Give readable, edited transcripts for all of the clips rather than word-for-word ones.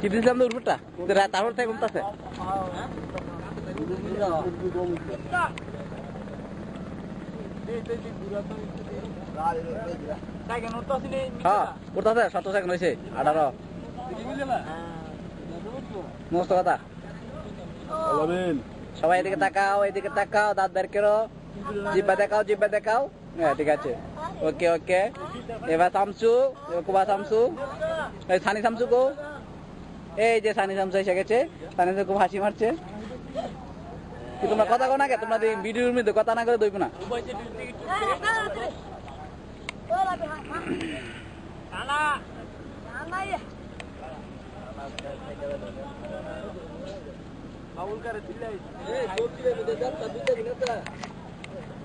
কি দিয়েছিলাম তো উপরটা তারপর থেকে কমতেছে হ্যাঁ উঠতেছে 17 সেকেন্ড হয়েছে 18 মস্ত কথা সবাই এদিকে তাকাও দাঁত বের করো জিব্বা দেখাও হ্যাঁ ঠিক আছে ওকে ওকে এবার শামসু কুবা শামসু সানি শামসু গো এই যে সানি শামসু এসে গেছে সানি খুব হাসি মারছে কি তোমরা কথা কো না কে তোমরা ভিডিওর মধ্যে কথা না করে দইব না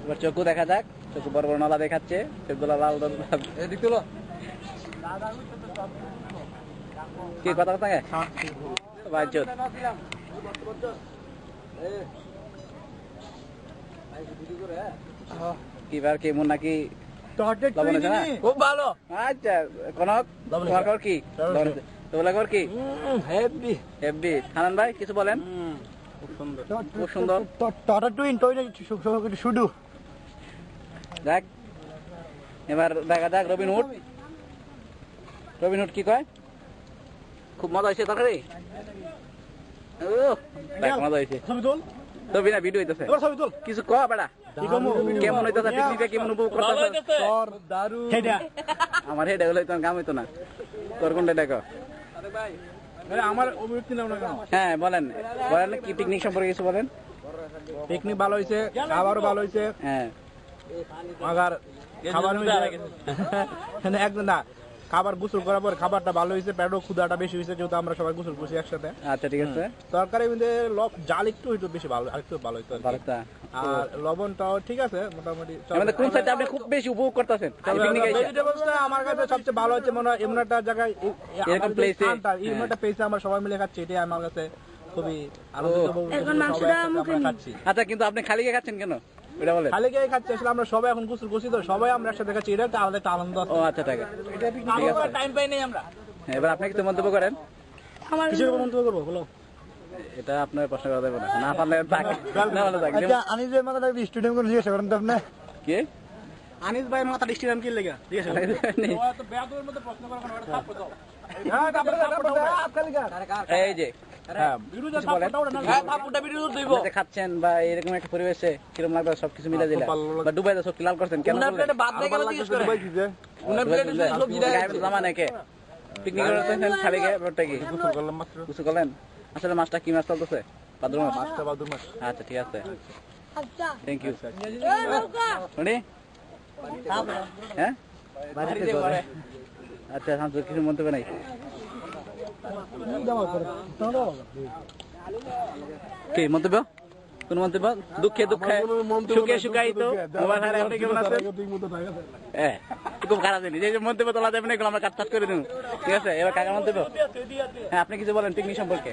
এবার চকু দেখা যাক চকু বড় বড় নলা দেখাচ্ছে চোখগুলো লাল কি কথা কথা কিবার কেমন নাকি খুব ভালো আচ্ছা কনক তোমার খবর কি তোমার খবর কি হেভি হানান ভাই কিছু বলেন খুব সুন্দর শুধু দেখ এবার দেখা যাক রবিনহুড কি কয় খুব মজা হয়েছে তরকারি মজা হয়েছে ছবি না ভিডিও হইতেছে কিছু কয় বেড়া কেমন হইতেছে পিকনিকে কেমন উপভোগ করতেছে আমার হেডে হলে কাম হইতো না তোর কোনটা দেখো আমার অভিব্যক্তি নাও না হ্যাঁ বলেন কি পিকনিক সম্পর্কে কিছু বলেন পিকনিক ভালো হয়েছে খাবারও ভালো হয়েছে হ্যাঁ আগার খাবার একদম না খাবার গোসল করার পর খাবারটা ভালো হয়েছে পেটও ক্ষুধাটা বেশি হয়েছে যেহেতু আমরা সবাই গোসল করছি একসাথে আচ্ছা ঠিক আছে তরকারি মধ্যে জাল একটু বেশি ভালো আরেকটু ভালো হইতো আর লবণটাও ঠিক আছে মোটামুটি কোন সাইডে আপনি খুব বেশি উপভোগ করতেছেন ভেজিটেবলসটা আমার কাছে সবচেয়ে ভালো হচ্ছে মনে হয় এমন একটা জায়গায় এরকম প্লেসে এমন একটা প্লেসে আমরা সবাই মিলে খাচ্ছি এটাই আমার কাছে খুবই আনন্দিত খাচ্ছি আচ্ছা কিন্তু আপনি খালি খাচ্ছেন কেন এটা বলেন খালি গিয়ে খাচ্ছি আসলে আমরা সবাই এখন গোসল করছি তো সবাই আমরা একসাথে খাচ্ছি এটা একটা আলাদা একটা আনন্দ আছে ও আচ্ছা ঠিক আছে টাইম পাই নাই আমরা এবার আপনি কিছু মন্তব্য করেন কিসের মন্তব্য করবো বলো এটা আপনার প্রশ্ন করা যাবে না পারলে আনিস ভাই মাথা স্টেডিয়াম করে জিজ্ঞাসা করেন তো আপনি কি আনিস ভাই মাথা স্টেডিয়াম কি লেগে জিজ্ঞাসা এই যে খাচ্ছেন বা এরকম একটা পরিবেশে কিরকম লাগবে সবকিছু মিলে দিলে বা ডুবাই সব লাল করছেন কেন পিকনিক খালি কিছু করলেন আসলে মাছটা কি মাছ চলতেছে ভাদ্র মাছ আচ্ছা ঠিক আছে থ্যাংক ইউ হ্যাঁ আচ্ছা কিছু মন্তব্য নাই কি মন্তব্য কোন মন্তব্য দুঃখে সুখে সুখাই তো কেমন আছে খুব খারাপ জিনিস এই যে মন্তব্য তোলা যাবে না এগুলো আমরা কাট করে দিন ঠিক আছে এবার কাকার মন্তব্য হ্যাঁ আপনি কিছু বলেন পিকনিক সম্পর্কে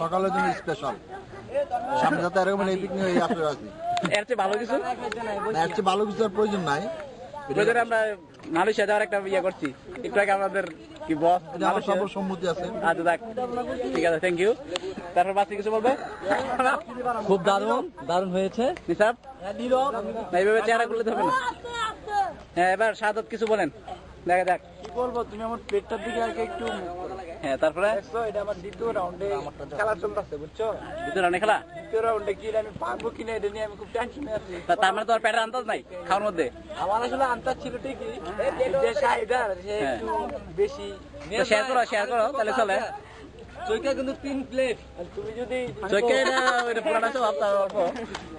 সকালের জন্য স্পেশাল সামনে যাতে এরকম এই পিকনিক এর চেয়ে ভালো কিছু এর চেয়ে ভালো কিছু আর প্রয়োজন নাই আমরা মালয়েশিয়া যাওয়ার একটা ইয়ে করছি একটু আগে আমাদের কি বস সবার সম্মতি আছে আচ্ছা দেখ ঠিক আছে থ্যাংক ইউ তারপর বাকি কিছু বলবে খুব দারুণ হয়েছে নিসাব এইভাবে চেহারা করলে হবে না হ্যাঁ এবার সাদত কিছু বলেন দেখা যাক কি বলবো তুমি আমার পেটটার দিকে আগে একটু হ্যাঁ তারপরে এটা আমার দ্বিতীয় রাউন্ডে খেলা চলতেছে বুঝছো দ্বিতীয় রাউন্ডে খেলা দ্বিতীয় রাউন্ডে কি আমি পারবো কিনা এটা নিয়ে আমি খুব টেনশনে আছি তার মানে তোমার পেটের আন্দাজ নাই খাওয়ার মধ্যে আমার আসলে আন্দাজ ছিল ঠিকই যে চাহিদা সে একটু বেশি শেয়ার করো তাহলে চলে চৈকা কিন্তু 3 প্লেট তুমি যদি চৈকা এটা পুরাটা সব অল্প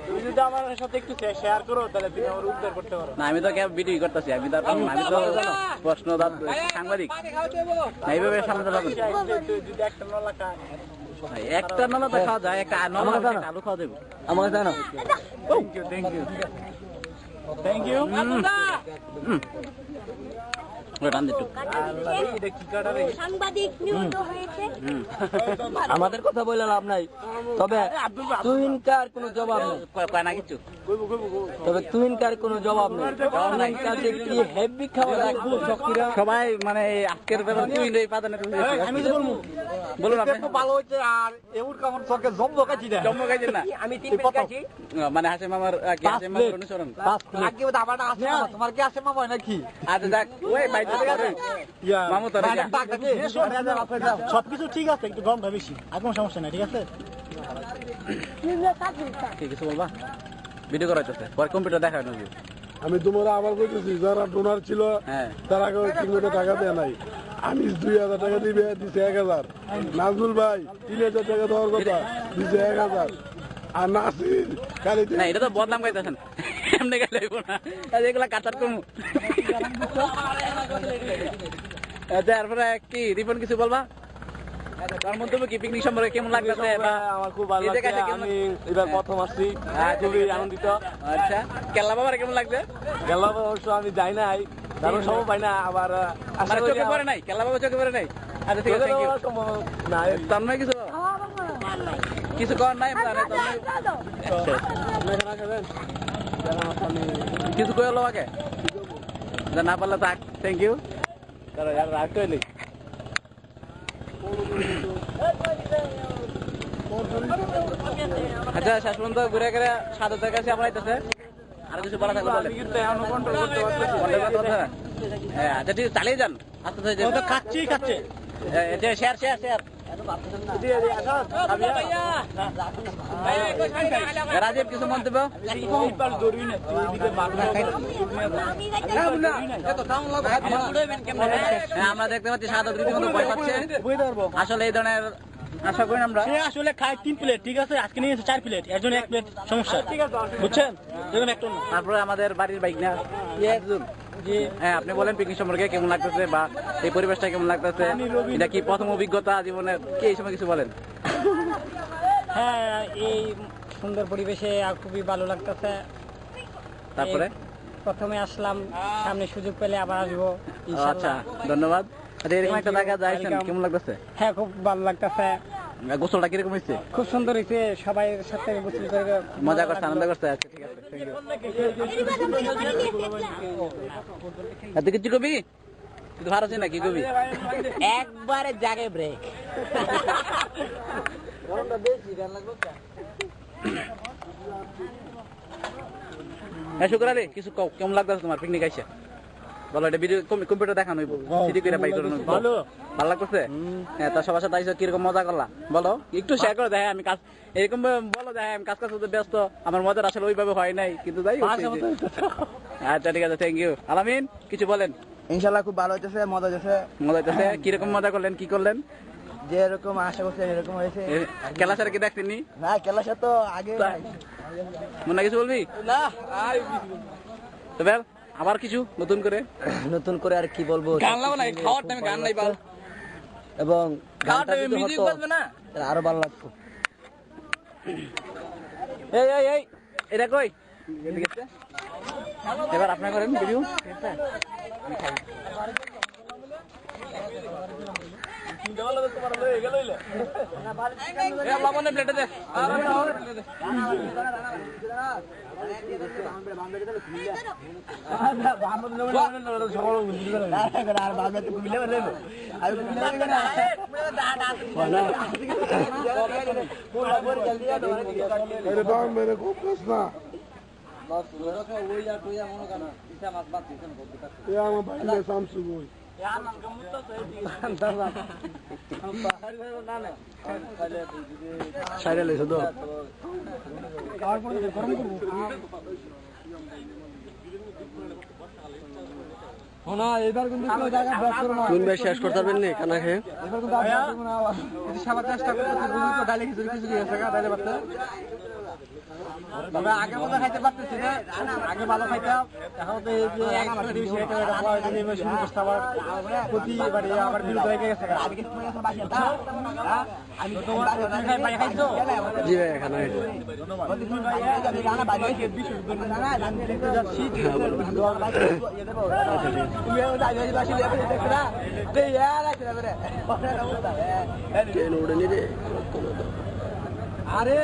তুমি যদি আমার সাথে একটু শেয়ার করো তাহলে তুমি আমার উদ্ধার করতে পারো না আমি তো ভিডিও করতেছি আমি তো প্রশ্ন সাংবাদিক এইভাবে সামনে যদি একটা নলা একটা নলা তো খাওয়া যায় একটা নলা আলু খাওয়া দেবো আমাকে জানো থ্যাংক ইউ টান দিটু সাংবাদিক নিহত হয়েছে। আমাদের কথা বলে লাভ নাই, তবে তুহিনকার কোনো জবাব নেই, কয় না কিছু তবে তুহিনকার কোনো জবাব নেই। তুহিনকার যে কি হেভি খাওয়া রাখবো শক্তিরা সবাই মানে এই আজকের ব্যাপার তুই এই পাতানে আমি তো বলবো বলুন আপনি একটু ভালো হচ্ছে। আর এমন কেমন সরকার জব্দ কাছি দেয় জন্ম গাইছেন না আমি 3 প্লেট খাইছি। মানে হাসিম মামার কি হাসিম মামার অনুসরণ 5 প্লেট। আগে দাবাটা আসে না, তোমার কি আসে মামা নাকি? আচ্ছা যাক ওই বাইতে করে মামু তোর সবকিছু ঠিক আছে, একটু গরমটা বেশি, আর কোনো সমস্যা নাই, ঠিক আছে? ঠিক আছে বলবা ভিডিও করা হচ্ছে পরে কম্পিউটার দেখায় নাকি আমি তোমরা আবার বলতেছি যারা ডোনার ছিল হ্যাঁ তারা ঠিক মতো টাকা দেয় নাই। আমি 2000 টাকা দিবে, দিছে 1000। নাজমুল ভাই 3000 টাকা দেওয়ার কথা, দিছে 1000। আর নাসির খালি না এটা তো বদনাম গাইতেছেন এমনি গেলে হইব না এগুলা কাটার কমু তারপরে কি রিপন কিছু বলবা তার মন্তব্য কি পিকনিক সম্পর্কে কেমন লাগতেছে বা আমার খুব ভালো এই লাগছে, জায়গাটা কেমন- আমি এবার প্রথম আসছি, খুবই আনন্দিত। আচ্ছা কেল্লা বাবার কেমন লাগছে গেলাম অবশ্য আমি যাই নাই, কারণ সময় পাই না, আবার আশা মানে করি চোখে পড়ে নাই কেল্লা বাবা চোখে পড়ে নাই আচ্ছা ঠিক আছে থ্যাংক ইউ না তন্ময় কিছু কিছু কর নাই মানে তন্ময় কিছু কই হলো আগে যা না পারলে থাক থ্যাংক ইউ তারা यार রাগ কইলি আচ্ছা শেষ পর্যন্ত ঘুরে ঘুরে সাধুদের কাছে আমরা আইতেছে আর কিছু বলা থাকলে বলেন কন্ট্রোল করতে পারছে না? হ্যাঁ আচ্ছা ঠিক আছে, চালিয়ে যান আস্তে আস্তে খাচ্ছি খাচ্ছে শেয়ার শেয়ার শেয়ার রাজীব কিছু মন্তব্য হ্যাঁ, আমরা দেখতে পাচ্ছি সাদা রীতিমতো ভয় পাচ্ছে আসলে এই ধরনের আশা করি আমরা সে আসলে খায় 3 প্লেট, ঠিক আছে? আজকে নিয়েছে 4 প্লেট, এর জন্য 1 প্লেট সমস্যা, বুঝছেন? দেখুন একটা না। তারপরে আমাদের বাড়ির বাইক না হ্যাঁ আপনি বলেন পিকনিক সম্পর্কে কেমন লাগতেছে বা এই পরিবেশটা কেমন লাগতেছে এটা কি প্রথম অভিজ্ঞতা জীবনের কি এই সময় কিছু বলেন হ্যাঁ, এই সুন্দর পরিবেশে খুবই ভালো লাগতেছে। তারপরে প্রথমে আসলাম, সামনে সুযোগ পেলে আবার আসবো ও, আচ্ছা ইনশাআল্লাহ। ধন্যবাদ আচ্ছা এরকম একটা জায়গা যাইছেন কেমন লাগতেছে হ্যাঁ, খুব ভালো লাগতেছে, গোসলটা কিরকম হয়েছে খুব সুন্দর হয়েছে, সবাই সাথে গোসল করে খুব মজা ভালো করছে আনন্দ করছে আচ্ছা ঠিক আছে থ্যাংক ইউ তুই কিছু কবি তুই ভালো আছিস না কি কবি একবারে জাগে ব্রেক। হ্যাঁ শুক্র আলী কিছু কও, কেমন লাগতেছে তোমার পিকনিক আইসা বলো এটা ভিডিও কম্পিউটার দেখানো হইব সিডি করে বাই করে ভালো ভালো লাগতেছে হ্যাঁ তার সবার সাথে আইসা কিরকম মজা করলা বলো একটু শেয়ার করে দেয় আমি কাজ এরকম বলো দেয় আমি কাজ কাজ করতে ব্যস্ত আমার মজার আসলে ওইভাবে হয় নাই কিন্তু যাই হোক, আচ্ছা ঠিক আছে থ্যাংক ইউ আলামিন কিছু বলেন ইনশাআল্লাহ খুব ভালো হইতেছে, মজা হইতেছে, মজা হইতেছে কিরকম মজা করলেন কি করলেন যে এরকম আশা করছে এরকম হয়েছে। খেলা স্যার কি দেখতেনি না কেলাসে তো আগে মনে কিছু বলবি না, তবে আবার কিছু নতুন করে নতুন করে আর কি বলবো, গান লাগো না খাওয়ার টাইমে গান নাই বাল এবং খাওয়ার গানটা টাইমে যদি মিউজিক হতো, বাজবে না তাহলে আরো ভালো লাগতো। এই এটা কই এদিকে আসতে। এবার আপনার করেন ভিডিও প্লেটে দে এটা দাম মেরে খুব কষ্ট না। এ আমার বাইরে শামসু বই সাইডে লইছো তো কোন ভাই শেষ করতে পারবেন না খানা খেয়ে? তবে আগে মতো খাইতে পারতেছি না, আগে ভালো খাইতাম, এখন তো এই যে শুরু করতে আবার প্রতিবারে আবার বিরোধ হয়ে গেছে। জি ভাই এখানে আরে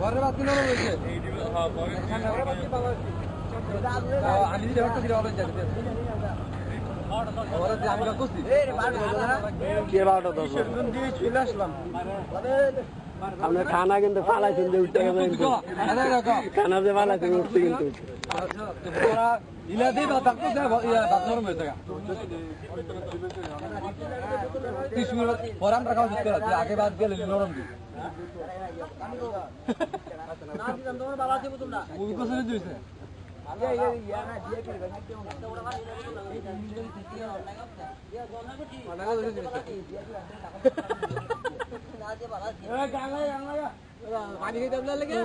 ঘরের বাতি নরম হয়েছে কে 12টা 10 চলে আসলাম। আপনার খানা কিন্তু ফালাইছেন যে উঠতে গেছে কিন্তু খানা যে ফালাইছেন উঠতে কিন্তু ইলা দিয়ে বাত নরম হয়ে থাকে 30 মিনিট পর আমরা খাওয়া দিতে রাখি, আগে বাদ গেলে নরম দিই পানি খেতে লেগে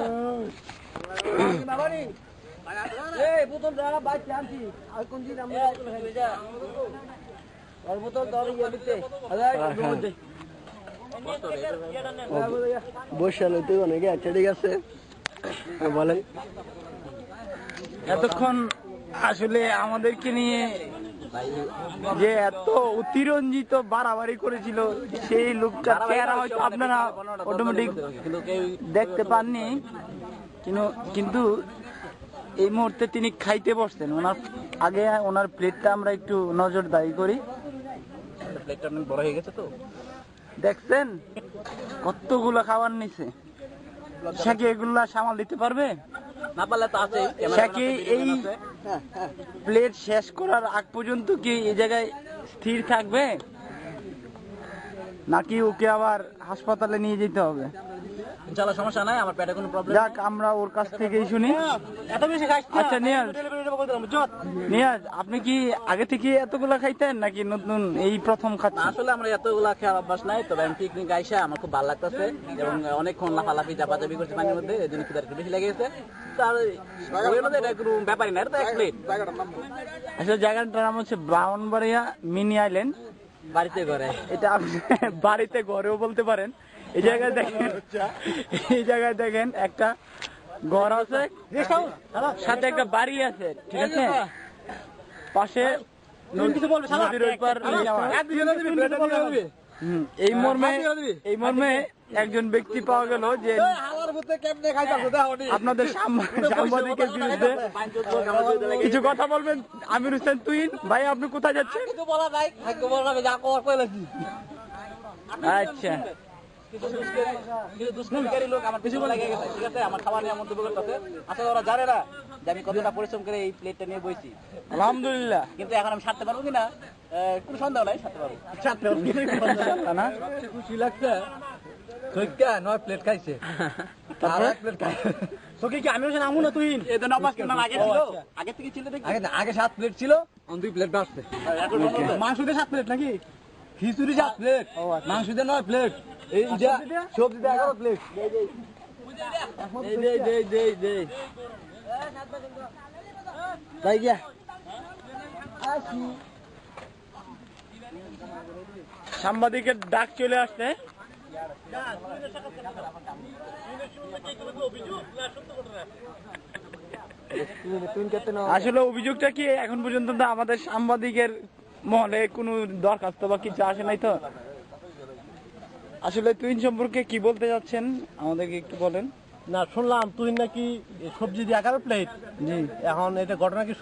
বোতলটা বাইরে আনছি আর কোন দিন আমরা বোতল বসে তুই অনেকে আচ্ছা ঠিক আছে বলেন। এতক্ষণ আসলে আমাদেরকে নিয়ে যে এত অতিরঞ্জিত বাড়াবাড়ি করেছিল সেই লোকটা চেহারা হয়তো আপনারা অটোমেটিক দেখতে পাননি, কিন্তু এই মুহূর্তে তিনি খাইতে বসছেন। ওনার আগে ওনার প্লেটটা আমরা একটু নজরদারি করি। প্লেটটা অনেক বড় হয়ে গেছে তো দেখছেন কতগুলো খাবার নিছে। সে কি এগুলা সামাল দিতে পারবে? না পারলে তো আছে সে কি এই প্লেট শেষ করার আগ পর্যন্ত কি এই জায়গায় স্থির থাকবে, নাকি ওকে আবার হাসপাতালে নিয়ে যেতে হবে? ইনশাআল্লাহ সমস্যা নাই, আমার পেটে কোনো প্রবলেম যাক আমরা ওর কাছ থেকেই শুনি। এত বেশি খাইছ না। আচ্ছা নিয়াজ, আপনি কি আগে থেকে এতগুলা খাইতেন নাকি নতুন এই প্রথম খাচ্ছেন? আসলে আমরা এতগুলা খেয়াল অভ্যাস নাই, তবে আমি পিকনিক আইসা আমার খুব ভালো লাগতেছে এবং অনেকক্ষণ লাফালাফি চাপাচাপি করছি পানির মধ্যে, এই জন্য খিদা একটু বেশি লেগেছে। তার ওই মধ্যে এটা কোনো ব্যাপারই না, এটা তো এক প্লেট। আসলে জায়গাটার নাম হচ্ছে ব্রাউনবাড়িয়া মিনি আইল্যান্ড। বাড়িতে ঘরে এটা আপনি বাড়িতে ঘরেও বলতে পারেন। এই জায়গায় দেখেন একটা ঘর আছে, সাথে একটা বাড়ি আছে, ঠিক আছে? পাশে নদীর ওই পার এই মর্মে একজন ব্যক্তি পাওয়া গেল যে আপনাদের সাংবাদিকের বিরুদ্ধে কিছু কথা বলবেন। আমির হোসেন তুহিন ভাই, আপনি কোথায় যাচ্ছেন? আচ্ছা, কিছু দুষ্কৃতিকারী লোক আমার পিছনে লেগে গেছে, ঠিক আছে? আমার খাবার নিয়ে মন্তব্য করতেছে। আসলে ওরা জানে না যে আমি কতটা পরিশ্রম করে এই প্লেটটা নিয়ে বইছি। আলহামদুলিল্লাহ। কিন্তু এখন আমি সারতে পারবো কিনা কোনো সন্দেহ নাই, সারতে পারবো না খুশি লাগছে। 9 প্লেট খাইছে, আর 1 প্লেট খাই তোকে কি আমি আমু না তুই এটা নবাস কেন আগে ছিল? আগে থেকে ছিল দেখি, আগে 7 প্লেট ছিল, 2 প্লেট বাড়ছে। মাংস দিয়ে 7 প্লেট নাকি? খিচুড়ি 7 প্লেট, মাংস দিয়ে 9 প্লেট, এই যে সবজি দিয়ে 11 প্লেট। দে তাই গিয়া সাংবাদিকের ডাক চলে আসছে। আসলে অভিযোগটা কি এখন পর্যন্ত তো আমাদের সাংবাদিকের মহলে কোনো দরখাস্ত বা কিছু আসে নাই তো। আসলে তুহিন সম্পর্কে কি বলতে যাচ্ছেন আমাদেরকে একটু বলেন। না, শুনলাম তুই নাকি সবজি দিয়ে 11 প্লেট। জি, এখন এটা ঘটনা কি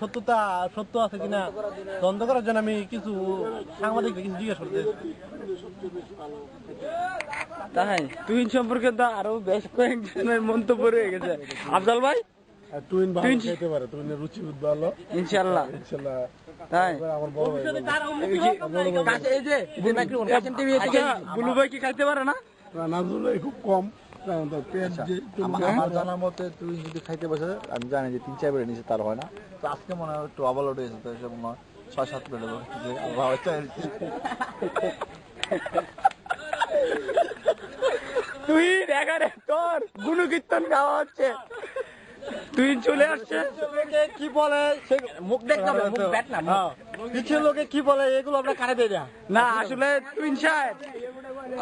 সত্য আছে কিনা তদন্ত করার জন্য আমি কিছু সাংবাদিক কিছু জিজ্ঞেস করতে। তাই তুহিন সম্পর্কে তো আরো বেশ কয়েকজনের মন্তব্য রয়ে গেছে। আফজাল ভাই, তুহিন ভালো খেতে পারে, তুহিনের রুচি ভালো ইনশাল্লাহ। তাই আমার বড় ভাই বুলু ভাই কি খাইতে পারে না? নাজুল খুব কম। আমার জানার মতে তুই যদি খাইতে বসে, আমি জানি যে 3-4 প্লেট নিচে তার হয় না, তো আজকে মনে হয় একটু অবলোড হয়েছে, তো সে মনে হয় 6-7 প্লেট হবে। তুই এখানে তোর গুণকীর্তন গাওয়া হচ্ছে, তুই চলে আসছে। কি বলে মুখ দেখতে হবে, মুখ ব্যাট না, কিছু লোকে কি বলে এগুলো আমরা কানে দেই না। না আসলে তুইন সাহেব,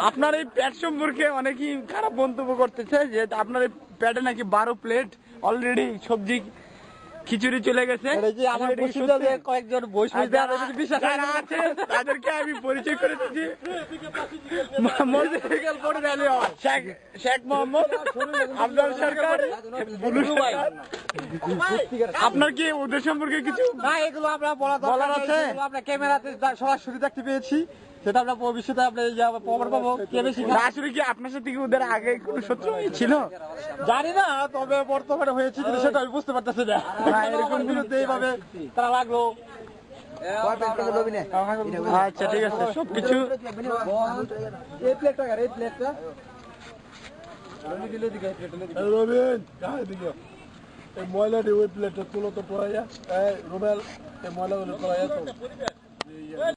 আপনার এই প্যাট সম্পর্কে অনেকেই খারাপ মন্তব্য করতেছে যে আপনার এই প্যাটে নাকি 12 প্লেট অলরেডি সবজি খিচুড়ি চলে গেছে। আমার এটা কি বসিতে সত্যি? কয়েকজন বই আর যারা আছে তাদেরকে আমি পরিচয় করে দিচ্ছি। শেখ মোহাম্মদ আফজাল সরকার, বুলু সরকার। আপনার কি ওদের সম্পর্কে কিছু না, এগুলো আমরা বলার আছে? আমরা ক্যামেরাতে সরাসরি দেখতে পেয়েছি, সেটা আমরা ভবিষ্যতে আমরা প্রমাণ পাবো কে বেশি না, আসলে কি আপনার সাথে কি ওদের আগে কোনো শত্রু ছিল? জানি না, তবে বর্তমানে হয়েছে কিন্তু সেটা আমি বুঝতে পারতেছি না। এরকম বিরুদ্ধে এইভাবে তারা লাগলো। আচ্ছা ঠিক আছে, সবকিছু রবিন দিকে এই ময়লাটি ওই প্লেটটা তুলো তো পড়াইয়া, এই রুবেল এই ময়লাগুলো পড়াইয়া তো